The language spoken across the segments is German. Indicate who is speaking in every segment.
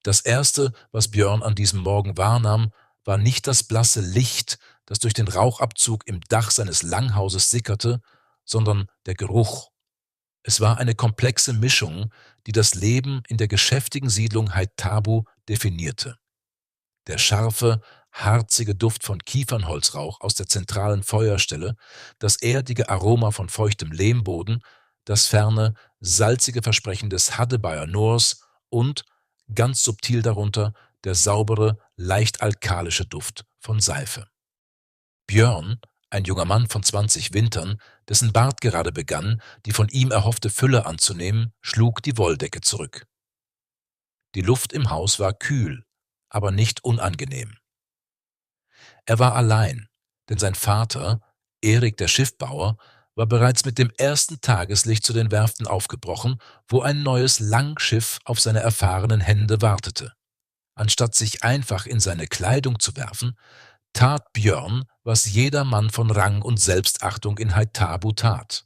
Speaker 1: Das Erste, was Björn an diesem Morgen wahrnahm, war nicht das blasse Licht, das durch den Rauchabzug im Dach seines Langhauses sickerte, sondern der Geruch. Es war eine komplexe Mischung, die das Leben in der geschäftigen Siedlung Haithabu definierte. Der scharfe, harzige Duft von Kiefernholzrauch aus der zentralen Feuerstelle, das erdige Aroma von feuchtem Lehmboden, das ferne, salzige Versprechen des Hadebayer Noors und, ganz subtil darunter, der saubere, leicht alkalische Duft von Seife. Björn, ein junger Mann von 20 Wintern, dessen Bart gerade begann, die von ihm erhoffte Fülle anzunehmen, schlug die Wolldecke zurück. Die Luft im Haus war kühl, aber nicht unangenehm. Er war allein, denn sein Vater, Erik der Schiffbauer, war bereits mit dem ersten Tageslicht zu den Werften aufgebrochen, wo ein neues Langschiff auf seine erfahrenen Hände wartete. Anstatt sich einfach in seine Kleidung zu werfen, tat Björn, was jeder Mann von Rang und Selbstachtung in Haithabu tat.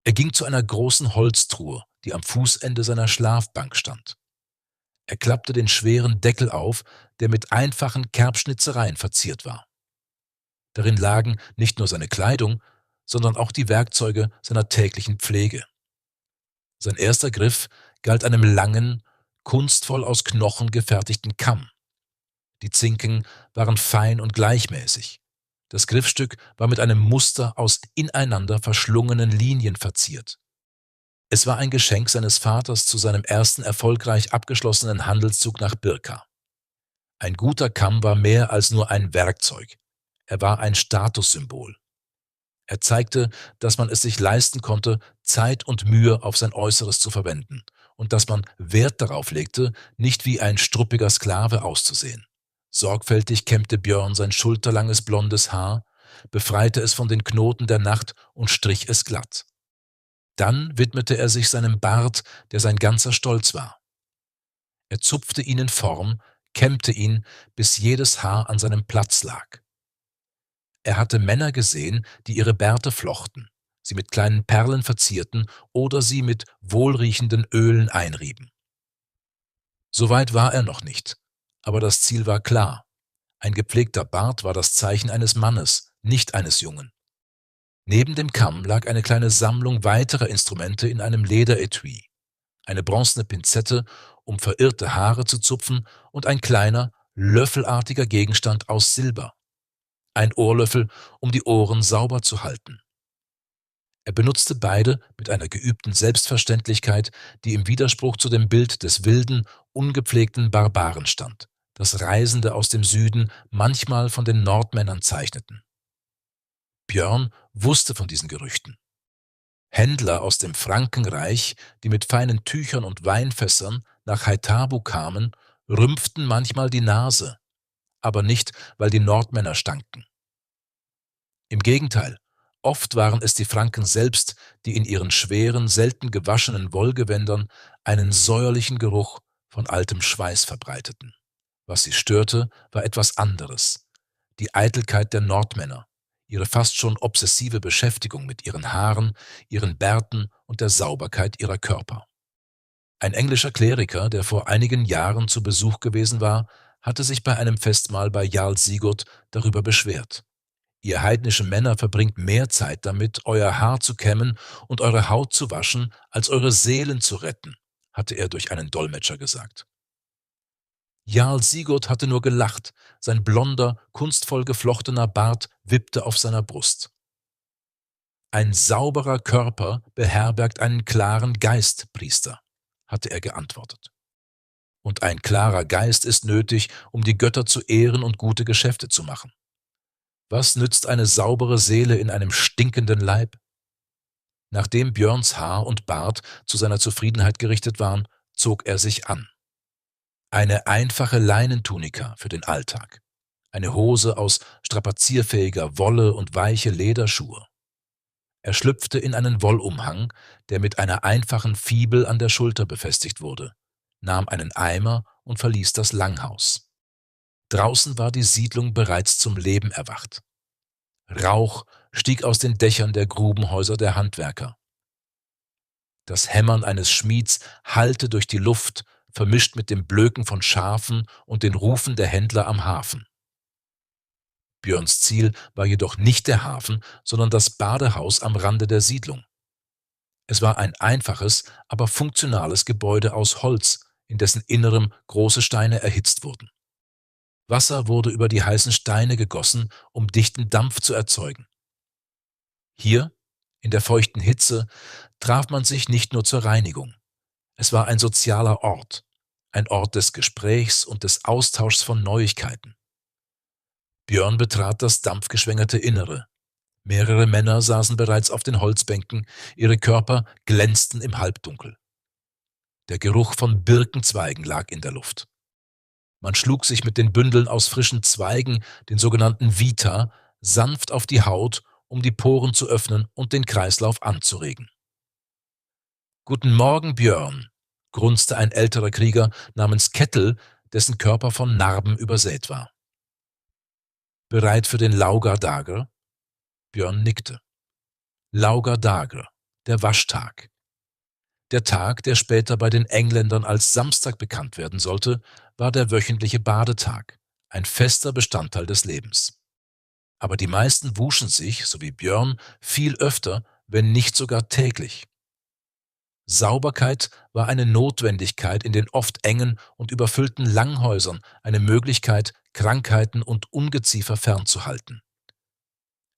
Speaker 1: Er ging zu einer großen Holztruhe, die am Fußende seiner Schlafbank stand. Er klappte den schweren Deckel auf, der mit einfachen Kerbschnitzereien verziert war. Darin lagen nicht nur seine Kleidung, sondern auch die Werkzeuge seiner täglichen Pflege. Sein erster Griff galt einem langen, kunstvoll aus Knochen gefertigten Kamm. Die Zinken waren fein und gleichmäßig. Das Griffstück war mit einem Muster aus ineinander verschlungenen Linien verziert. Es war ein Geschenk seines Vaters zu seinem ersten erfolgreich abgeschlossenen Handelszug nach Birka. Ein guter Kamm war mehr als nur ein Werkzeug. Er war ein Statussymbol. Er zeigte, dass man es sich leisten konnte, Zeit und Mühe auf sein Äußeres zu verwenden und dass man Wert darauf legte, nicht wie ein struppiger Sklave auszusehen. Sorgfältig kämmte Björn sein schulterlanges blondes Haar, befreite es von den Knoten der Nacht und strich es glatt. Dann widmete er sich seinem Bart, der sein ganzer Stolz war. Er zupfte ihn in Form, kämmte ihn, bis jedes Haar an seinem Platz lag. Er hatte Männer gesehen, die ihre Bärte flochten, sie mit kleinen Perlen verzierten oder sie mit wohlriechenden Ölen einrieben. Soweit war er noch nicht, aber das Ziel war klar. Ein gepflegter Bart war das Zeichen eines Mannes, nicht eines Jungen. Neben dem Kamm lag eine kleine Sammlung weiterer Instrumente in einem Lederetui, eine bronzene Pinzette, um verirrte Haare zu zupfen, und ein kleiner, löffelartiger Gegenstand aus Silber. Ein Ohrlöffel, um die Ohren sauber zu halten. Er benutzte beide mit einer geübten Selbstverständlichkeit, die im Widerspruch zu dem Bild des wilden, ungepflegten Barbaren stand, das Reisende aus dem Süden manchmal von den Nordmännern zeichneten. Björn wusste von diesen Gerüchten. Händler aus dem Frankenreich, die mit feinen Tüchern und Weinfässern nach Haithabu kamen, rümpften manchmal die Nase, aber nicht, weil die Nordmänner stanken. Im Gegenteil, oft waren es die Franken selbst, die in ihren schweren, selten gewaschenen Wollgewändern einen säuerlichen Geruch von altem Schweiß verbreiteten. Was sie störte, war etwas anderes: die Eitelkeit der Nordmänner, ihre fast schon obsessive Beschäftigung mit ihren Haaren, ihren Bärten und der Sauberkeit ihrer Körper. Ein englischer Kleriker, der vor einigen Jahren zu Besuch gewesen war, hatte sich bei einem Festmahl bei Jarl Sigurd darüber beschwert. Ihr heidnischen Männer verbringt mehr Zeit damit, euer Haar zu kämmen und eure Haut zu waschen, als eure Seelen zu retten, hatte er durch einen Dolmetscher gesagt. Jarl Sigurd hatte nur gelacht, sein blonder, kunstvoll geflochtener Bart wippte auf seiner Brust. Ein sauberer Körper beherbergt einen klaren Geist, Priester, hatte er geantwortet. Und ein klarer Geist ist nötig, um die Götter zu ehren und gute Geschäfte zu machen. Was nützt eine saubere Seele in einem stinkenden Leib? Nachdem Björns Haar und Bart zu seiner Zufriedenheit gerichtet waren, zog er sich an. Eine einfache Leinentunika für den Alltag, eine Hose aus strapazierfähiger Wolle und weiche Lederschuhe. Er schlüpfte in einen Wollumhang, der mit einer einfachen Fibel an der Schulter befestigt wurde, nahm einen Eimer und verließ das Langhaus. Draußen war die Siedlung bereits zum Leben erwacht. Rauch stieg aus den Dächern der Grubenhäuser der Handwerker. Das Hämmern eines Schmieds hallte durch die Luft, vermischt mit dem Blöken von Schafen und den Rufen der Händler am Hafen. Björns Ziel war jedoch nicht der Hafen, sondern das Badehaus am Rande der Siedlung. Es war ein einfaches, aber funktionales Gebäude aus Holz, in dessen Innerem große Steine erhitzt wurden. Wasser wurde über die heißen Steine gegossen, um dichten Dampf zu erzeugen. Hier, in der feuchten Hitze, traf man sich nicht nur zur Reinigung. Es war ein sozialer Ort, ein Ort des Gesprächs und des Austauschs von Neuigkeiten. Björn betrat das dampfgeschwängerte Innere. Mehrere Männer saßen bereits auf den Holzbänken, ihre Körper glänzten im Halbdunkel. Der Geruch von Birkenzweigen lag in der Luft. Man schlug sich mit den Bündeln aus frischen Zweigen, den sogenannten Vita, sanft auf die Haut, um die Poren zu öffnen und den Kreislauf anzuregen. »Guten Morgen, Björn«, grunzte ein älterer Krieger namens Kettel, dessen Körper von Narben übersät war. »Bereit für den Laugar-Dagr?« Björn nickte. Laugar-Dagr, der Waschtag. Der Tag, der später bei den Engländern als Samstag bekannt werden sollte, war der wöchentliche Badetag, ein fester Bestandteil des Lebens. Aber die meisten wuschen sich, so wie Björn, viel öfter, wenn nicht sogar täglich. Sauberkeit war eine Notwendigkeit in den oft engen und überfüllten Langhäusern, eine Möglichkeit, Krankheiten und Ungeziefer fernzuhalten.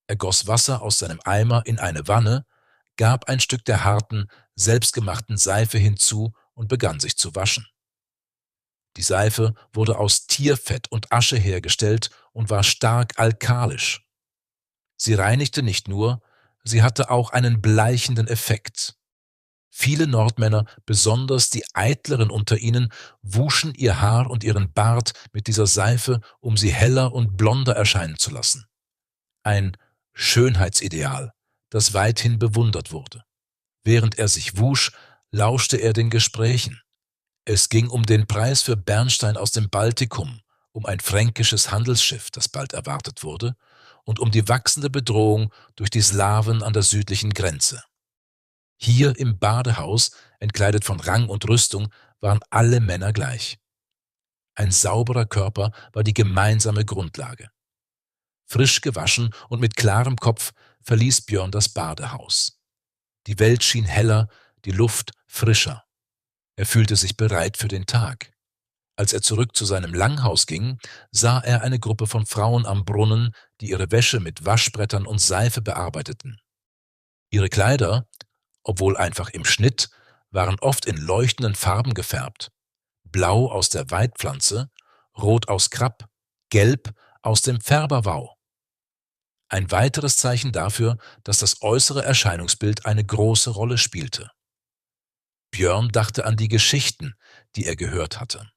Speaker 1: Er goss Wasser aus seinem Eimer in eine Wanne, gab ein Stück der harten, selbstgemachten Seife hinzu und begann sich zu waschen. Die Seife wurde aus Tierfett und Asche hergestellt und war stark alkalisch. Sie reinigte nicht nur, sie hatte auch einen bleichenden Effekt. Viele Nordmänner, besonders die Eitleren unter ihnen, wuschen ihr Haar und ihren Bart mit dieser Seife, um sie heller und blonder erscheinen zu lassen. Ein Schönheitsideal, das weithin bewundert wurde. Während er sich wusch, lauschte er den Gesprächen. Es ging um den Preis für Bernstein aus dem Baltikum, um ein fränkisches Handelsschiff, das bald erwartet wurde, und um die wachsende Bedrohung durch die Slawen an der südlichen Grenze. Hier im Badehaus, entkleidet von Rang und Rüstung, waren alle Männer gleich. Ein sauberer Körper war die gemeinsame Grundlage. Frisch gewaschen und mit klarem Kopf verließ Björn das Badehaus. Die Welt schien heller, die Luft frischer. Er fühlte sich bereit für den Tag. Als er zurück zu seinem Langhaus ging, sah er eine Gruppe von Frauen am Brunnen, die ihre Wäsche mit Waschbrettern und Seife bearbeiteten. Ihre Kleider, obwohl einfach im Schnitt, waren oft in leuchtenden Farben gefärbt. Blau aus der Weidpflanze, Rot aus Krapp, Gelb aus dem Färberwau. Ein weiteres Zeichen dafür, dass das äußere Erscheinungsbild eine große Rolle spielte. Björn dachte an die Geschichten, die er gehört hatte.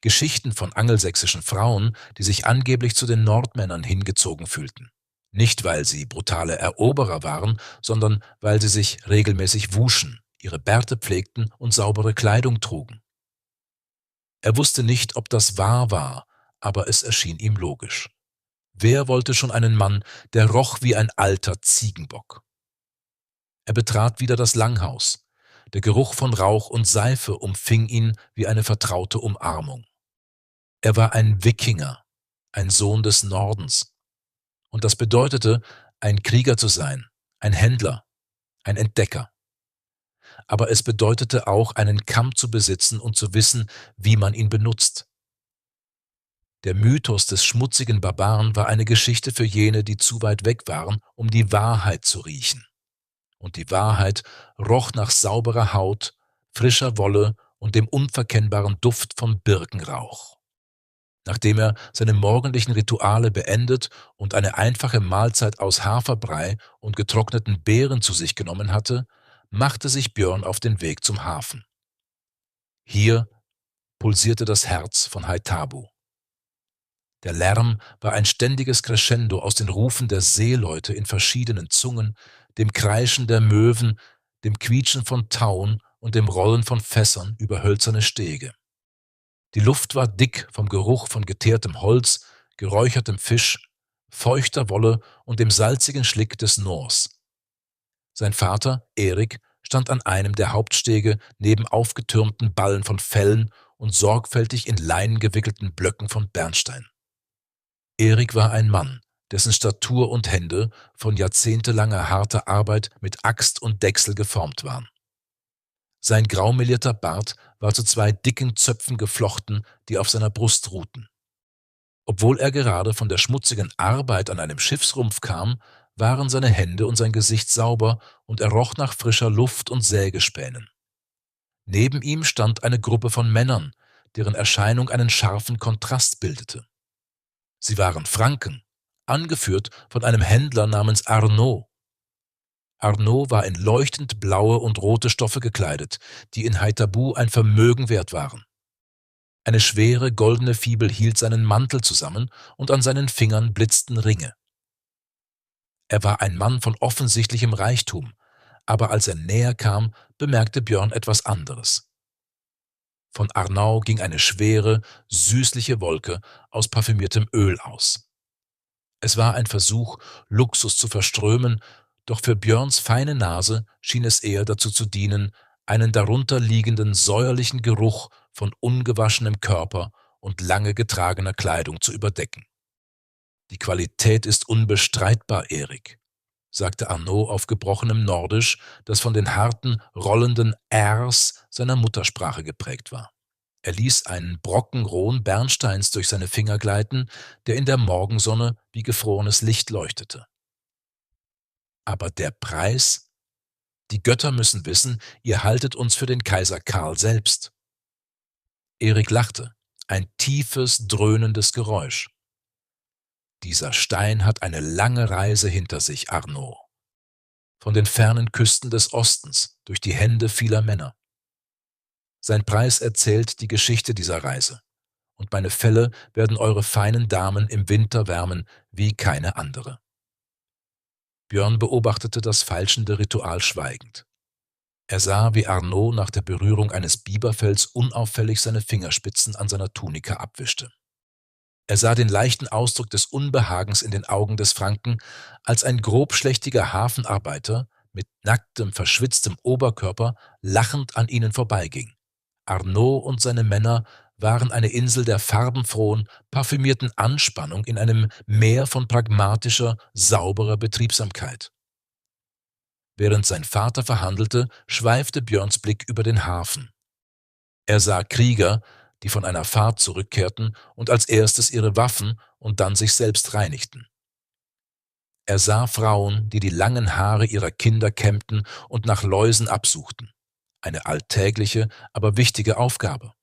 Speaker 1: Geschichten von angelsächsischen Frauen, die sich angeblich zu den Nordmännern hingezogen fühlten. Nicht, weil sie brutale Eroberer waren, sondern weil sie sich regelmäßig wuschen, ihre Bärte pflegten und saubere Kleidung trugen. Er wusste nicht, ob das wahr war, aber es erschien ihm logisch. Wer wollte schon einen Mann, der roch wie ein alter Ziegenbock? Er betrat wieder das Langhaus. Der Geruch von Rauch und Seife umfing ihn wie eine vertraute Umarmung. Er war ein Wikinger, ein Sohn des Nordens. Und das bedeutete, ein Krieger zu sein, ein Händler, ein Entdecker. Aber es bedeutete auch, einen Kamm zu besitzen und zu wissen, wie man ihn benutzt. Der Mythos des schmutzigen Barbaren war eine Geschichte für jene, die zu weit weg waren, um die Wahrheit zu riechen. Und die Wahrheit roch nach sauberer Haut, frischer Wolle und dem unverkennbaren Duft von Birkenrauch. Nachdem er seine morgendlichen Rituale beendet und eine einfache Mahlzeit aus Haferbrei und getrockneten Beeren zu sich genommen hatte, machte sich Björn auf den Weg zum Hafen. Hier pulsierte das Herz von Haithabu. Der Lärm war ein ständiges Crescendo aus den Rufen der Seeleute in verschiedenen Zungen, dem Kreischen der Möwen, dem Quietschen von Tauen und dem Rollen von Fässern über hölzerne Stege. Die Luft war dick vom Geruch von geteertem Holz, geräuchertem Fisch, feuchter Wolle und dem salzigen Schlick des Noors. Sein Vater, Erik, stand an einem der Hauptstege neben aufgetürmten Ballen von Fellen und sorgfältig in Leinen gewickelten Blöcken von Bernstein. Erik war ein Mann, dessen Statur und Hände von jahrzehntelanger harter Arbeit mit Axt und Dechsel geformt waren. Sein graumelierter Bart war zu 2 dicken Zöpfen geflochten, die auf seiner Brust ruhten. Obwohl er gerade von der schmutzigen Arbeit an einem Schiffsrumpf kam, waren seine Hände und sein Gesicht sauber und er roch nach frischer Luft und Sägespänen. Neben ihm stand eine Gruppe von Männern, deren Erscheinung einen scharfen Kontrast bildete. Sie waren Franken, angeführt von einem Händler namens Arnaud. Arnaud war in leuchtend blaue und rote Stoffe gekleidet, die in Haithabu ein Vermögen wert waren. Eine schwere goldene Fibel hielt seinen Mantel zusammen und an seinen Fingern blitzten Ringe. Er war ein Mann von offensichtlichem Reichtum, aber als er näher kam, bemerkte Björn etwas anderes. Von Arnaud ging eine schwere, süßliche Wolke aus parfümiertem Öl aus. Es war ein Versuch, Luxus zu verströmen, doch für Björns feine Nase schien es eher dazu zu dienen, einen darunter liegenden säuerlichen Geruch von ungewaschenem Körper und lange getragener Kleidung zu überdecken. »Die Qualität ist unbestreitbar, Erik«, sagte Arnaud auf gebrochenem Nordisch, das von den harten, rollenden Rs seiner Muttersprache geprägt war. Er ließ einen Brocken rohen Bernsteins durch seine Finger gleiten, der in der Morgensonne wie gefrorenes Licht leuchtete. »Aber der Preis? Die Götter müssen wissen, ihr haltet uns für den Kaiser Karl selbst.« Erik lachte, ein tiefes, dröhnendes Geräusch. »Dieser Stein hat eine lange Reise hinter sich, Arnaud. Von den fernen Küsten des Ostens, durch die Hände vieler Männer. Sein Preis erzählt die Geschichte dieser Reise, und meine Felle werden eure feinen Damen im Winter wärmen wie keine andere.« Björn beobachtete das falschende Ritual schweigend. Er sah, wie Arnaud nach der Berührung eines Biberfells unauffällig seine Fingerspitzen an seiner Tunika abwischte. Er sah den leichten Ausdruck des Unbehagens in den Augen des Franken, als ein grobschlächtiger Hafenarbeiter mit nacktem, verschwitztem Oberkörper lachend an ihnen vorbeiging. Arnaud und seine Männer waren eine Insel der farbenfrohen, parfümierten Anspannung in einem Meer von pragmatischer, sauberer Betriebsamkeit. Während sein Vater verhandelte, schweifte Björns Blick über den Hafen. Er sah Krieger, die von einer Fahrt zurückkehrten und als erstes ihre Waffen und dann sich selbst reinigten. Er sah Frauen, die die langen Haare ihrer Kinder kämmten und nach Läusen absuchten. Eine alltägliche, aber wichtige Aufgabe.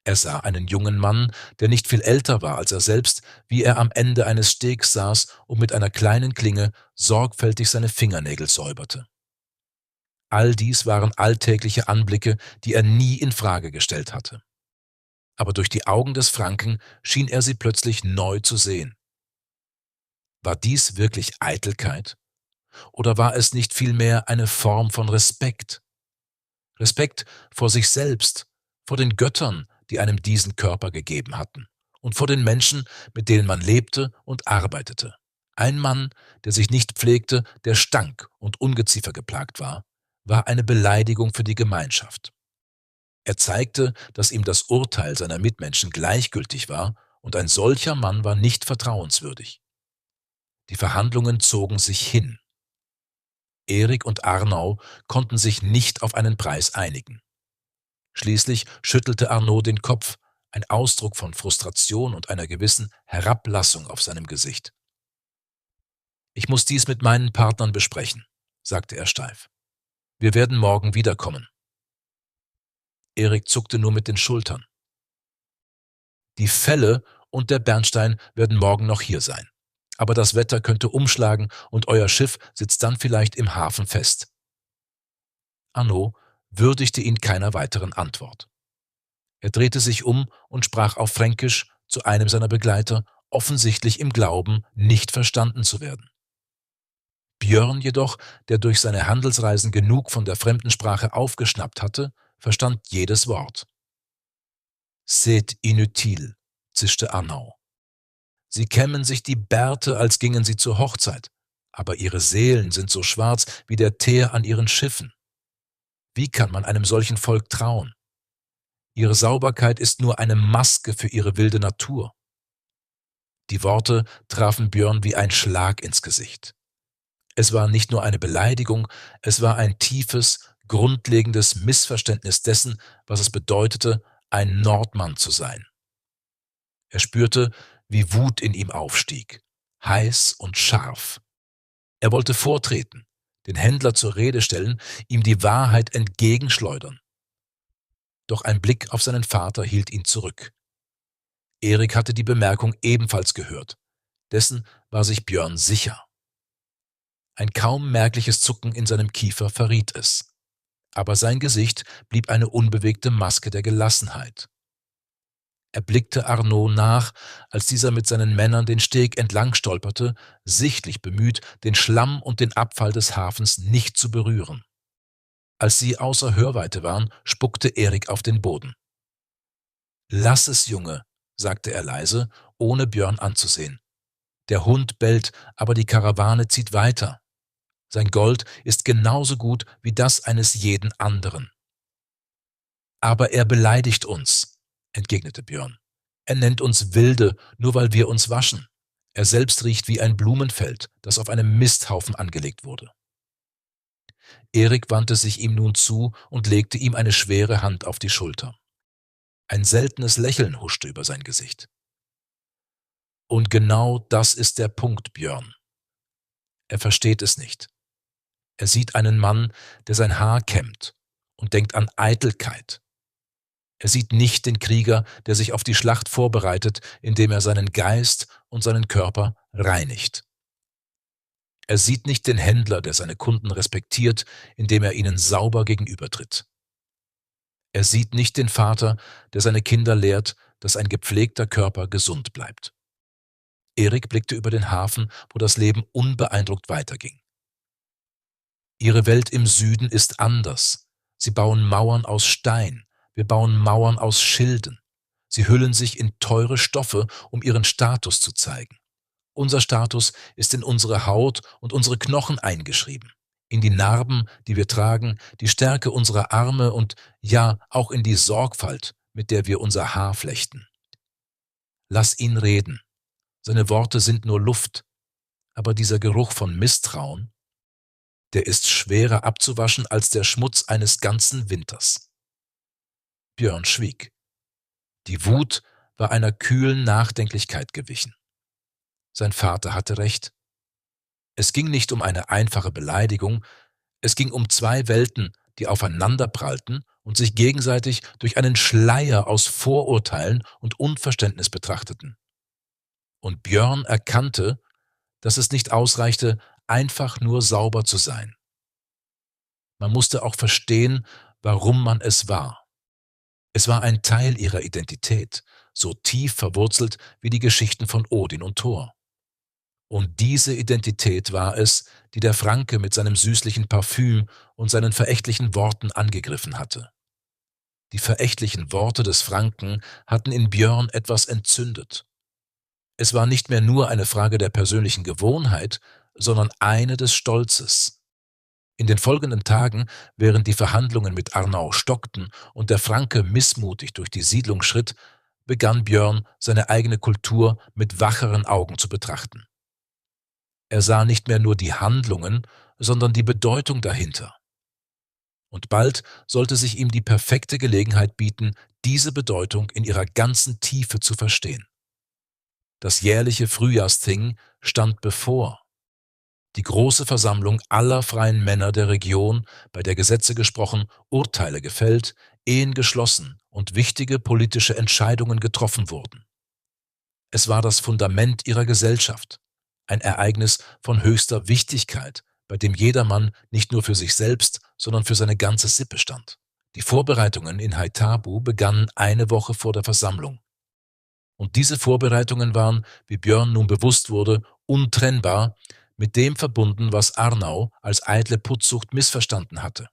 Speaker 1: Er sah einen jungen Mann, der nicht viel älter war als er selbst, wie er am Ende eines Stegs saß und mit einer kleinen Klinge sorgfältig seine Fingernägel säuberte. All dies waren alltägliche Anblicke, die er nie in Frage gestellt hatte. Aber durch die Augen des Franken schien er sie plötzlich neu zu sehen. War dies wirklich Eitelkeit? Oder war es nicht vielmehr eine Form von Respekt? Respekt vor sich selbst, vor den Göttern, die einem diesen Körper gegeben hatten, und vor den Menschen, mit denen man lebte und arbeitete. Ein Mann, der sich nicht pflegte, der stank und Ungeziefer geplagt war eine Beleidigung für die Gemeinschaft. Er zeigte, dass ihm das Urteil seiner Mitmenschen gleichgültig war, und ein solcher Mann war nicht vertrauenswürdig. Die Verhandlungen zogen sich hin. Erik und Arnaud konnten sich nicht auf einen Preis einigen. Schließlich schüttelte Arnaud den Kopf, ein Ausdruck von Frustration und einer gewissen Herablassung auf seinem Gesicht. »Ich muss dies mit meinen Partnern besprechen«, sagte er steif. »Wir werden morgen wiederkommen.« Erik zuckte nur mit den Schultern. »Die Felle und der Bernstein werden morgen noch hier sein. Aber das Wetter könnte umschlagen und euer Schiff sitzt dann vielleicht im Hafen fest.« Arnaud würdigte ihn keiner weiteren Antwort. Er drehte sich um und sprach auf Fränkisch zu einem seiner Begleiter, offensichtlich im Glauben, nicht verstanden zu werden. Björn jedoch, der durch seine Handelsreisen genug von der fremden Sprache aufgeschnappt hatte, verstand jedes Wort. »C'est inutile«, zischte Arnaud. »Sie kämmen sich die Bärte, als gingen sie zur Hochzeit, aber ihre Seelen sind so schwarz wie der Teer an ihren Schiffen. Wie kann man einem solchen Volk trauen? Ihre Sauberkeit ist nur eine Maske für ihre wilde Natur. Die Worte trafen Björn wie ein Schlag ins Gesicht. Es war nicht nur eine Beleidigung, es war ein tiefes, grundlegendes Missverständnis dessen, was es bedeutete, ein Nordmann zu sein. Er spürte, wie Wut in ihm aufstieg, heiß und scharf. Er wollte vortreten, den Händler zur Rede stellen, ihm die Wahrheit entgegenschleudern. Doch ein Blick auf seinen Vater hielt ihn zurück. Erik hatte die Bemerkung ebenfalls gehört. Dessen war sich Björn sicher. Ein kaum merkliches Zucken in seinem Kiefer verriet es. Aber sein Gesicht blieb eine unbewegte Maske der Gelassenheit. Er blickte Arnaud nach, als dieser mit seinen Männern den Steg entlang stolperte, sichtlich bemüht, den Schlamm und den Abfall des Hafens nicht zu berühren. Als sie außer Hörweite waren, spuckte Erik auf den Boden. »Lass es, Junge«, sagte er leise, ohne Björn anzusehen. »Der Hund bellt, aber die Karawane zieht weiter. Sein Gold ist genauso gut wie das eines jeden anderen.« »Aber er beleidigt uns«, entgegnete Björn. »Er nennt uns Wilde, nur weil wir uns waschen. Er selbst riecht wie ein Blumenfeld, das auf einem Misthaufen angelegt wurde.« Erik wandte sich ihm nun zu und legte ihm eine schwere Hand auf die Schulter. Ein seltenes Lächeln huschte über sein Gesicht. »Und genau das ist der Punkt, Björn. Er versteht es nicht. Er sieht einen Mann, der sein Haar kämmt, und denkt an Eitelkeit. Er sieht nicht den Krieger, der sich auf die Schlacht vorbereitet, indem er seinen Geist und seinen Körper reinigt. Er sieht nicht den Händler, der seine Kunden respektiert, indem er ihnen sauber gegenübertritt. Er sieht nicht den Vater, der seine Kinder lehrt, dass ein gepflegter Körper gesund bleibt. Erik blickte über den Hafen, wo das Leben unbeeindruckt weiterging. »Ihre Welt im Süden ist anders. Sie bauen Mauern aus Stein, wir bauen Mauern aus Schilden. Sie hüllen sich in teure Stoffe, um ihren Status zu zeigen. Unser Status ist in unsere Haut und unsere Knochen eingeschrieben, in die Narben, die wir tragen, die Stärke unserer Arme und ja, auch in die Sorgfalt, mit der wir unser Haar flechten. Lass ihn reden. Seine Worte sind nur Luft, aber dieser Geruch von Misstrauen, der ist schwerer abzuwaschen als der Schmutz eines ganzen Winters.« Björn schwieg. Die Wut war einer kühlen Nachdenklichkeit gewichen. Sein Vater hatte recht. Es ging nicht um eine einfache Beleidigung, es ging um zwei Welten, die aufeinanderprallten und sich gegenseitig durch einen Schleier aus Vorurteilen und Unverständnis betrachteten. Und Björn erkannte, dass es nicht ausreichte, einfach nur sauber zu sein. Man musste auch verstehen, warum man es war. Es war ein Teil ihrer Identität, so tief verwurzelt wie die Geschichten von Odin und Thor. Und diese Identität war es, die der Franke mit seinem süßlichen Parfüm und seinen verächtlichen Worten angegriffen hatte. Die verächtlichen Worte des Franken hatten in Björn etwas entzündet. Es war nicht mehr nur eine Frage der persönlichen Gewohnheit, sondern eine des Stolzes. In den folgenden Tagen, während die Verhandlungen mit Arnaud stockten und der Franke missmutig durch die Siedlung schritt, begann Björn, seine eigene Kultur mit wacheren Augen zu betrachten. Er sah nicht mehr nur die Handlungen, sondern die Bedeutung dahinter. Und bald sollte sich ihm die perfekte Gelegenheit bieten, diese Bedeutung in ihrer ganzen Tiefe zu verstehen. Das jährliche Frühjahrsthing stand bevor. Die große Versammlung aller freien Männer der Region, bei der Gesetze gesprochen, Urteile gefällt, Ehen geschlossen und wichtige politische Entscheidungen getroffen wurden. Es war das Fundament ihrer Gesellschaft, ein Ereignis von höchster Wichtigkeit, bei dem jedermann nicht nur für sich selbst, sondern für seine ganze Sippe stand. Die Vorbereitungen in Haithabu begannen eine Woche vor der Versammlung. Und diese Vorbereitungen waren, wie Björn nun bewusst wurde, untrennbar mit dem verbunden, was Arnaud als eitle Putzsucht missverstanden hatte.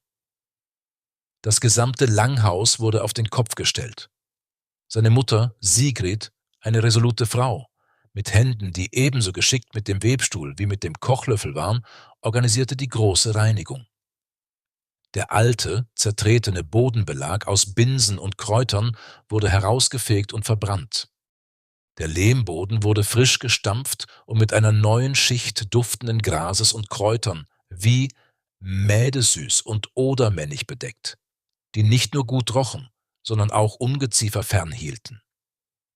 Speaker 1: Das gesamte Langhaus wurde auf den Kopf gestellt. Seine Mutter, Sigrid, eine resolute Frau, mit Händen, die ebenso geschickt mit dem Webstuhl wie mit dem Kochlöffel waren, organisierte die große Reinigung. Der alte, zertretene Bodenbelag aus Binsen und Kräutern wurde herausgefegt und verbrannt. Der Lehmboden wurde frisch gestampft und mit einer neuen Schicht duftenden Grases und Kräutern wie Mädesüß und Odermännich bedeckt, die nicht nur gut rochen, sondern auch Ungeziefer fernhielten.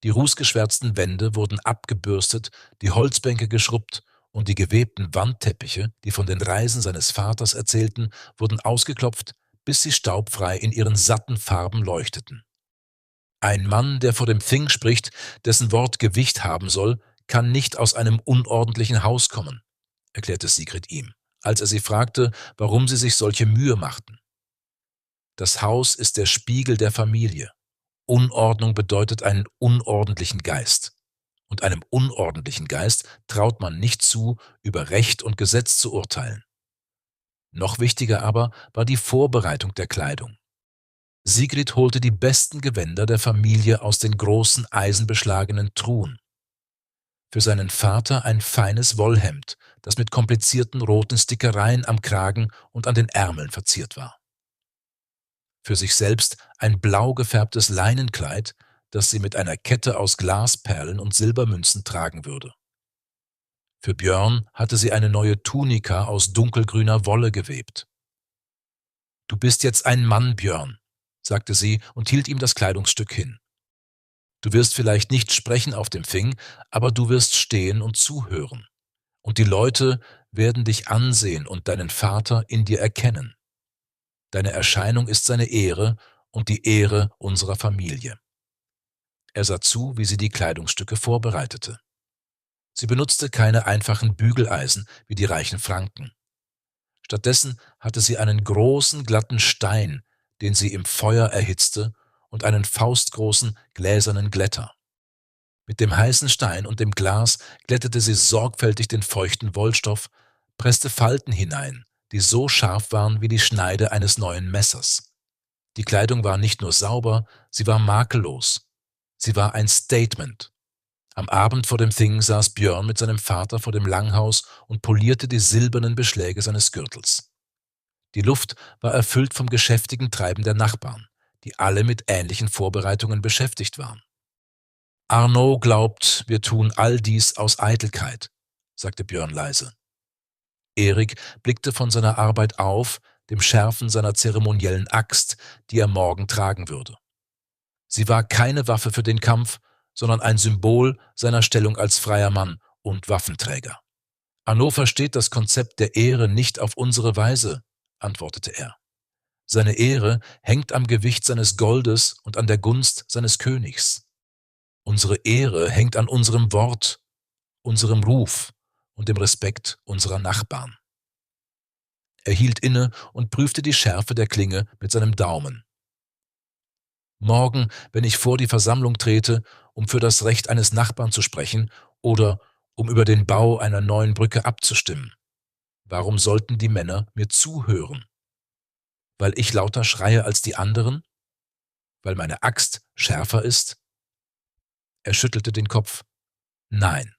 Speaker 1: Die rußgeschwärzten Wände wurden abgebürstet, die Holzbänke geschrubbt und die gewebten Wandteppiche, die von den Reisen seines Vaters erzählten, wurden ausgeklopft, bis sie staubfrei in ihren satten Farben leuchteten. Ein Mann, der vor dem Thing spricht, dessen Wort Gewicht haben soll, kann nicht aus einem unordentlichen Haus kommen, erklärte Sigrid ihm, als er sie fragte, warum sie sich solche Mühe machten. Das Haus ist der Spiegel der Familie. Unordnung bedeutet einen unordentlichen Geist. Und einem unordentlichen Geist traut man nicht zu, über Recht und Gesetz zu urteilen. Noch wichtiger aber war die Vorbereitung der Kleidung. Sigrid holte die besten Gewänder der Familie aus den großen eisenbeschlagenen Truhen. Für seinen Vater ein feines Wollhemd, das mit komplizierten roten Stickereien am Kragen und an den Ärmeln verziert war. Für sich selbst ein blau gefärbtes Leinenkleid, das sie mit einer Kette aus Glasperlen und Silbermünzen tragen würde. Für Björn hatte sie eine neue Tunika aus dunkelgrüner Wolle gewebt. »Du bist jetzt ein Mann, Björn«, sagte sie und hielt ihm das Kleidungsstück hin. »Du wirst vielleicht nicht sprechen auf dem Thing, aber du wirst stehen und zuhören. Und die Leute werden dich ansehen und deinen Vater in dir erkennen. Deine Erscheinung ist seine Ehre und die Ehre unserer Familie.« Er sah zu, wie sie die Kleidungsstücke vorbereitete. Sie benutzte keine einfachen Bügeleisen wie die reichen Franken. Stattdessen hatte sie einen großen, glatten Stein, den sie im Feuer erhitzte, und einen faustgroßen, gläsernen Glätter. Mit dem heißen Stein und dem Glas glättete sie sorgfältig den feuchten Wollstoff, presste Falten hinein, die so scharf waren wie die Schneide eines neuen Messers. Die Kleidung war nicht nur sauber, sie war makellos. Sie war ein Statement. Am Abend vor dem Thing saß Björn mit seinem Vater vor dem Langhaus und polierte die silbernen Beschläge seines Gürtels. Die Luft war erfüllt vom geschäftigen Treiben der Nachbarn, die alle mit ähnlichen Vorbereitungen beschäftigt waren. »Arnaud glaubt, wir tun all dies aus Eitelkeit«, sagte Björn leise. Erik blickte von seiner Arbeit auf, dem Schärfen seiner zeremoniellen Axt, die er morgen tragen würde. Sie war keine Waffe für den Kampf, sondern ein Symbol seiner Stellung als freier Mann und Waffenträger. »Arnaud versteht das Konzept der Ehre nicht auf unsere Weise«, antwortete er. »Seine Ehre hängt am Gewicht seines Goldes und an der Gunst seines Königs. Unsere Ehre hängt an unserem Wort, unserem Ruf und dem Respekt unserer Nachbarn.« Er hielt inne und prüfte die Schärfe der Klinge mit seinem Daumen. »Morgen, wenn ich vor die Versammlung trete, um für das Recht eines Nachbarn zu sprechen oder um über den Bau einer neuen Brücke abzustimmen, warum sollten die Männer mir zuhören? Weil ich lauter schreie als die anderen? Weil meine Axt schärfer ist?« Er schüttelte den Kopf. »Nein,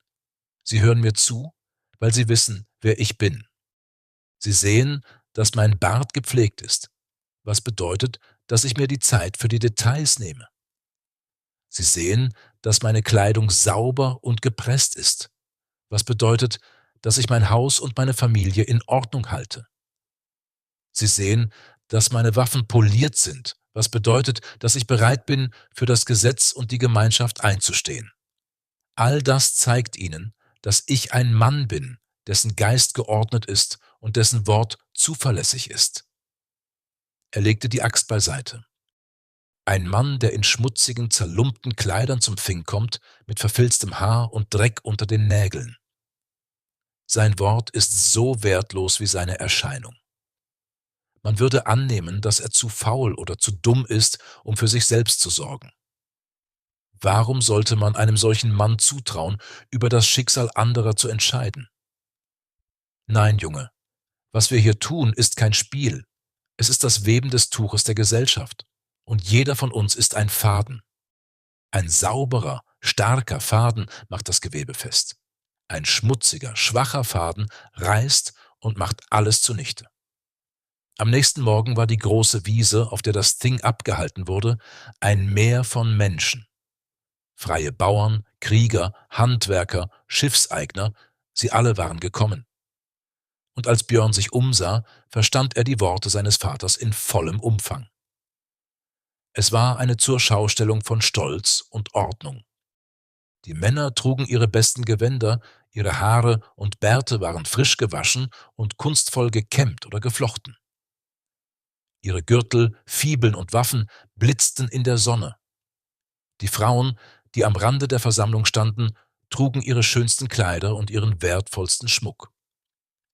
Speaker 1: sie hören mir zu, weil sie wissen, wer ich bin. Sie sehen, dass mein Bart gepflegt ist, was bedeutet, dass ich mir die Zeit für die Details nehme. Sie sehen, dass meine Kleidung sauber und gepresst ist, was bedeutet, dass ich mein Haus und meine Familie in Ordnung halte. Sie sehen, dass meine Waffen poliert sind, was bedeutet, dass ich bereit bin, für das Gesetz und die Gemeinschaft einzustehen. All das zeigt ihnen, dass ich ein Mann bin, dessen Geist geordnet ist und dessen Wort zuverlässig ist.« Er legte die Axt beiseite. Ein Mann, der in schmutzigen, zerlumpten Kleidern zum Thing kommt, mit verfilztem Haar und Dreck unter den Nägeln. Sein Wort ist so wertlos wie seine Erscheinung. Man würde annehmen, dass er zu faul oder zu dumm ist, um für sich selbst zu sorgen. Warum sollte man einem solchen Mann zutrauen, über das Schicksal anderer zu entscheiden? Nein, Junge, was wir hier tun, ist kein Spiel. Es ist das Weben des Tuches der Gesellschaft. Und jeder von uns ist ein Faden. Ein sauberer, starker Faden macht das Gewebe fest. Ein schmutziger, schwacher Faden reißt und macht alles zunichte. Am nächsten Morgen war die große Wiese, auf der das Thing abgehalten wurde, ein Meer von Menschen. Freie Bauern, Krieger, Handwerker, Schiffseigner, sie alle waren gekommen. Und als Björn sich umsah, verstand er die Worte seines Vaters in vollem Umfang. Es war eine Zurschaustellung von Stolz und Ordnung. Die Männer trugen ihre besten Gewänder, ihre Haare und Bärte waren frisch gewaschen und kunstvoll gekämmt oder geflochten. Ihre Gürtel, Fibeln und Waffen blitzten in der Sonne. Die Frauen, die am Rande der Versammlung standen, trugen ihre schönsten Kleider und ihren wertvollsten Schmuck.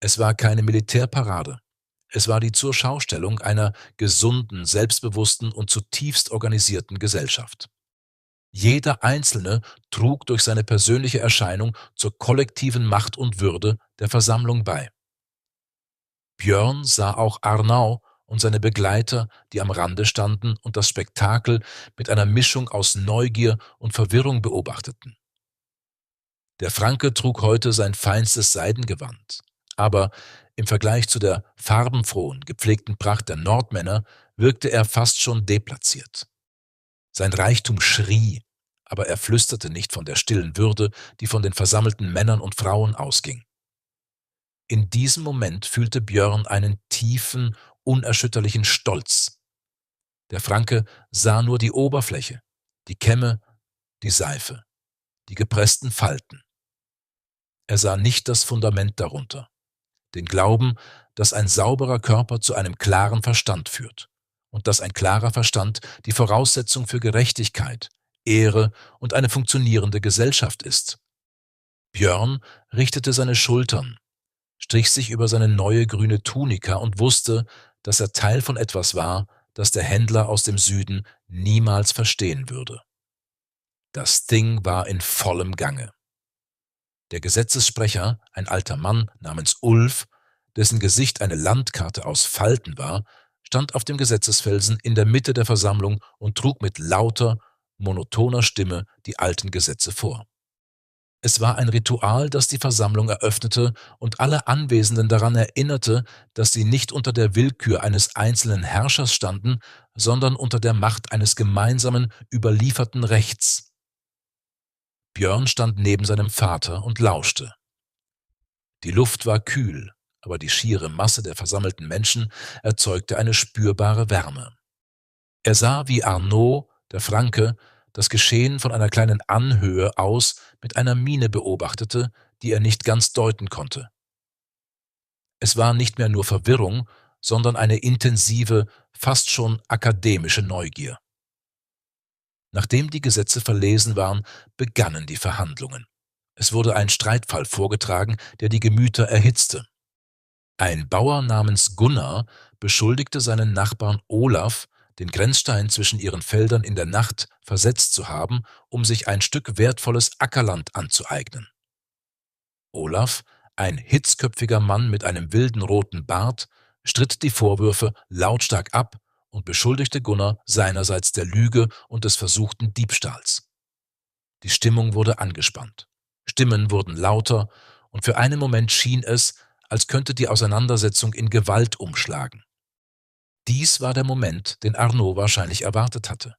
Speaker 1: Es war keine Militärparade. Es war die Zurschaustellung einer gesunden, selbstbewussten und zutiefst organisierten Gesellschaft. Jeder Einzelne trug durch seine persönliche Erscheinung zur kollektiven Macht und Würde der Versammlung bei. Björn sah auch Arnau und seine Begleiter, die am Rande standen und das Spektakel mit einer Mischung aus Neugier und Verwirrung beobachteten. Der Franke trug heute sein feinstes Seidengewand, aber im Vergleich zu der farbenfrohen, gepflegten Pracht der Nordmänner wirkte er fast schon deplatziert. Sein Reichtum schrie, aber er flüsterte nicht von der stillen Würde, die von den versammelten Männern und Frauen ausging. In diesem Moment fühlte Björn einen tiefen, unerschütterlichen Stolz. Der Franke sah nur die Oberfläche, die Kämme, die Seife, die gepressten Falten. Er sah nicht das Fundament darunter, den Glauben, dass ein sauberer Körper zu einem klaren Verstand führt und dass ein klarer Verstand die Voraussetzung für Gerechtigkeit, Ehre und eine funktionierende Gesellschaft ist. Björn richtete seine Schultern, strich sich über seine neue grüne Tunika und wusste, dass er Teil von etwas war, das der Händler aus dem Süden niemals verstehen würde. Das Ding war in vollem Gange. Der Gesetzessprecher, ein alter Mann namens Ulf, dessen Gesicht eine Landkarte aus Falten war, stand auf dem Gesetzesfelsen in der Mitte der Versammlung und trug mit lauter, monotoner Stimme die alten Gesetze vor. Es war ein Ritual, das die Versammlung eröffnete und alle Anwesenden daran erinnerte, dass sie nicht unter der Willkür eines einzelnen Herrschers standen, sondern unter der Macht eines gemeinsamen, überlieferten Rechts. Björn stand neben seinem Vater und lauschte. Die Luft war kühl, aber die schiere Masse der versammelten Menschen erzeugte eine spürbare Wärme. Er sah, wie Arnaud, der Franke, das Geschehen von einer kleinen Anhöhe aus mit einer Miene beobachtete, die er nicht ganz deuten konnte. Es war nicht mehr nur Verwirrung, sondern eine intensive, fast schon akademische Neugier. Nachdem die Gesetze verlesen waren, begannen die Verhandlungen. Es wurde ein Streitfall vorgetragen, der die Gemüter erhitzte. Ein Bauer namens Gunnar beschuldigte seinen Nachbarn Olaf, den Grenzstein zwischen ihren Feldern in der Nacht versetzt zu haben, um sich ein Stück wertvolles Ackerland anzueignen. Olaf, ein hitzköpfiger Mann mit einem wilden roten Bart, stritt die Vorwürfe lautstark ab und beschuldigte Gunnar seinerseits der Lüge und des versuchten Diebstahls. Die Stimmung wurde angespannt. Stimmen wurden lauter, und für einen Moment schien es, als könnte die Auseinandersetzung in Gewalt umschlagen. Dies war der Moment, den Arnaud wahrscheinlich erwartet hatte.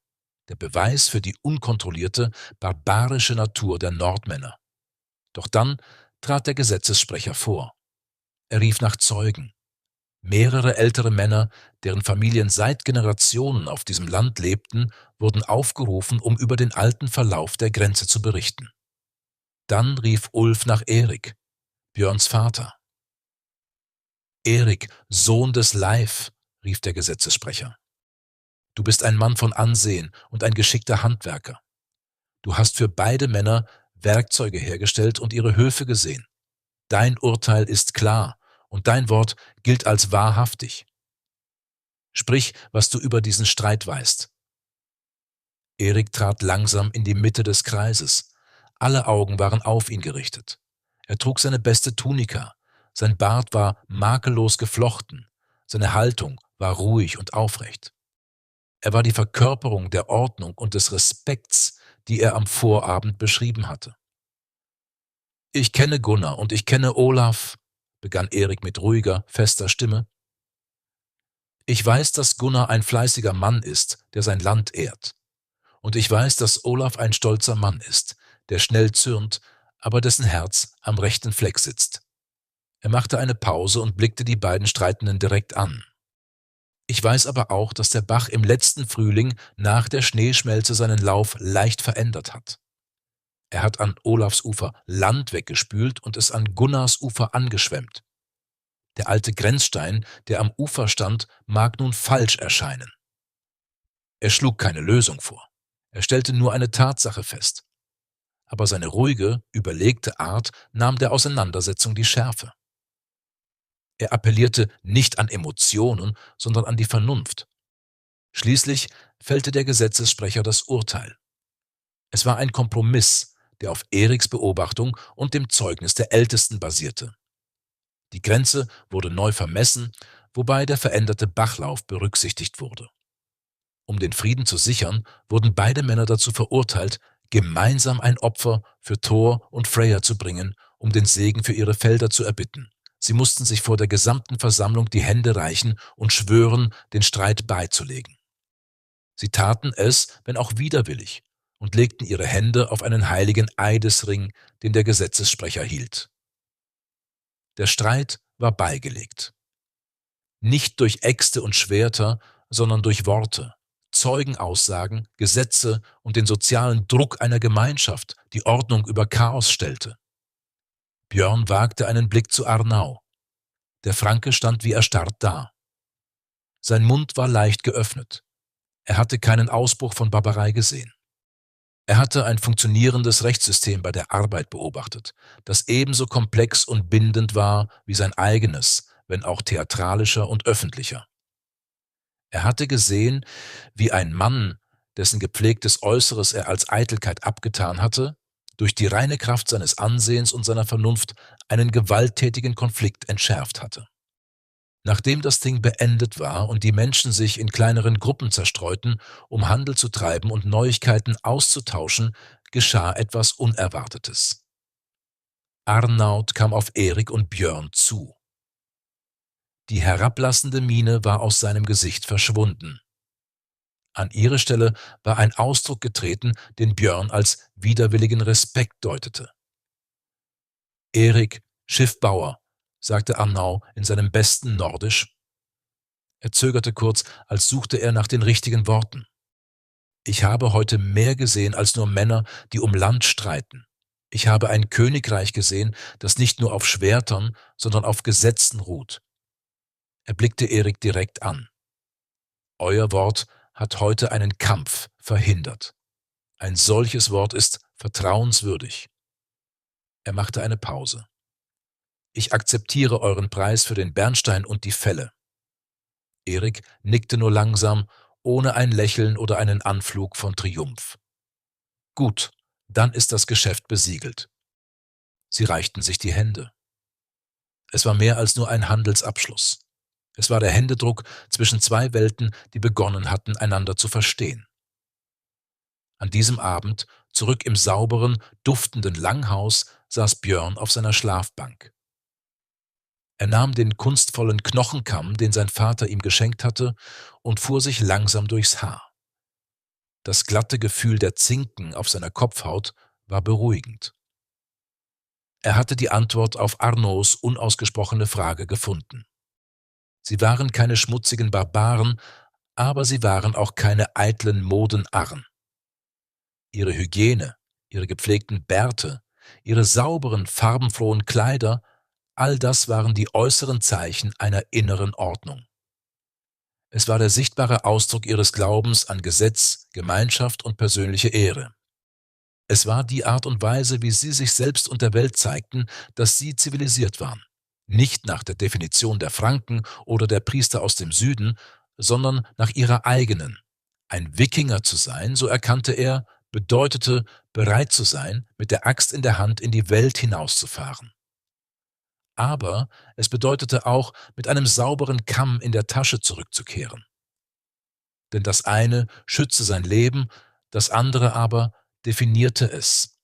Speaker 1: Der Beweis für die unkontrollierte, barbarische Natur der Nordmänner. Doch dann trat der Gesetzessprecher vor. Er rief nach Zeugen. Mehrere ältere Männer, deren Familien seit Generationen auf diesem Land lebten, wurden aufgerufen, um über den alten Verlauf der Grenze zu berichten. Dann rief Ulf nach Erik, Björns Vater. Erik, Sohn des Leif, rief der Gesetzessprecher. Du bist ein Mann von Ansehen und ein geschickter Handwerker. Du hast für beide Männer Werkzeuge hergestellt und ihre Höfe gesehen. Dein Urteil ist klar und dein Wort gilt als wahrhaftig. Sprich, was du über diesen Streit weißt. Erik trat langsam in die Mitte des Kreises. Alle Augen waren auf ihn gerichtet. Er trug seine beste Tunika. Sein Bart war makellos geflochten. Seine Haltung war ruhig und aufrecht. Er war die Verkörperung der Ordnung und des Respekts, die er am Vorabend beschrieben hatte. »Ich kenne Gunnar und ich kenne Olaf«, begann Erik mit ruhiger, fester Stimme. Ich weiß, dass Gunnar ein fleißiger Mann ist, der sein Land ehrt. Und ich weiß, dass Olaf ein stolzer Mann ist, der schnell zürnt, aber dessen Herz am rechten Fleck sitzt. Er machte eine Pause und blickte die beiden Streitenden direkt an. Ich weiß aber auch, dass der Bach im letzten Frühling nach der Schneeschmelze seinen Lauf leicht verändert hat. Er hat an Olafs Ufer Land weggespült und es an Gunnars Ufer angeschwemmt. Der alte Grenzstein, der am Ufer stand, mag nun falsch erscheinen. Er schlug keine Lösung vor. Er stellte nur eine Tatsache fest. Aber seine ruhige, überlegte Art nahm der Auseinandersetzung die Schärfe. Er appellierte nicht an Emotionen, sondern an die Vernunft. Schließlich fällte der Gesetzessprecher das Urteil. Es war ein Kompromiss, der auf Eriks Beobachtung und dem Zeugnis der Ältesten basierte. Die Grenze wurde neu vermessen, wobei der veränderte Bachlauf berücksichtigt wurde. Um den Frieden zu sichern, wurden beide Männer dazu verurteilt, gemeinsam ein Opfer für Thor und Freyja zu bringen, um den Segen für ihre Felder zu erbitten. Sie mussten sich vor der gesamten Versammlung die Hände reichen und schwören, den Streit beizulegen. Sie taten es, wenn auch widerwillig, und legten ihre Hände auf einen heiligen Eidesring, den der Gesetzessprecher hielt. Der Streit war beigelegt. Nicht durch Äxte und Schwerter, sondern durch Worte, Zeugenaussagen, Gesetze und den sozialen Druck einer Gemeinschaft, die Ordnung über Chaos stellte. Björn wagte einen Blick zu Arnau. Der Franke stand wie erstarrt da. Sein Mund war leicht geöffnet. Er hatte keinen Ausbruch von Barbarei gesehen. Er hatte ein funktionierendes Rechtssystem bei der Arbeit beobachtet, das ebenso komplex und bindend war wie sein eigenes, wenn auch theatralischer und öffentlicher. Er hatte gesehen, wie ein Mann, dessen gepflegtes Äußeres er als Eitelkeit abgetan hatte, durch die reine Kraft seines Ansehens und seiner Vernunft einen gewalttätigen Konflikt entschärft hatte. Nachdem das Ding beendet war und die Menschen sich in kleineren Gruppen zerstreuten, um Handel zu treiben und Neuigkeiten auszutauschen, geschah etwas Unerwartetes. Arnaud kam auf Erik und Björn zu. Die herablassende Miene war aus seinem Gesicht verschwunden. An ihre Stelle war ein Ausdruck getreten, den Björn als widerwilligen Respekt deutete. »Erik, Schiffbauer«, sagte Arnau in seinem besten Nordisch. Er zögerte kurz, als suchte er nach den richtigen Worten. »Ich habe heute mehr gesehen als nur Männer, die um Land streiten. Ich habe ein Königreich gesehen, das nicht nur auf Schwertern, sondern auf Gesetzen ruht.« Er blickte Erik direkt an. »Euer Wort hat heute einen Kampf verhindert. Ein solches Wort ist vertrauenswürdig.« Er machte eine Pause. »Ich akzeptiere euren Preis für den Bernstein und die Felle.« Erik nickte nur langsam, ohne ein Lächeln oder einen Anflug von Triumph. »Gut, dann ist das Geschäft besiegelt.« Sie reichten sich die Hände. Es war mehr als nur ein Handelsabschluss. Es war der Händedruck zwischen zwei Welten, die begonnen hatten, einander zu verstehen. An diesem Abend, zurück im sauberen, duftenden Langhaus, saß Björn auf seiner Schlafbank. Er nahm den kunstvollen Knochenkamm, den sein Vater ihm geschenkt hatte, und fuhr sich langsam durchs Haar. Das glatte Gefühl der Zinken auf seiner Kopfhaut war beruhigend. Er hatte die Antwort auf Arnauds unausgesprochene Frage gefunden. Sie waren keine schmutzigen Barbaren, aber sie waren auch keine eitlen Modenarren. Ihre Hygiene, ihre gepflegten Bärte, ihre sauberen, farbenfrohen Kleider, all das waren die äußeren Zeichen einer inneren Ordnung. Es war der sichtbare Ausdruck ihres Glaubens an Gesetz, Gemeinschaft und persönliche Ehre. Es war die Art und Weise, wie sie sich selbst und der Welt zeigten, dass sie zivilisiert waren. Nicht nach der Definition der Franken oder der Priester aus dem Süden, sondern nach ihrer eigenen. Ein Wikinger zu sein, so erkannte er, bedeutete, bereit zu sein, mit der Axt in der Hand in die Welt hinauszufahren. Aber es bedeutete auch, mit einem sauberen Kamm in der Tasche zurückzukehren. Denn das eine schützte sein Leben, das andere aber definierte es.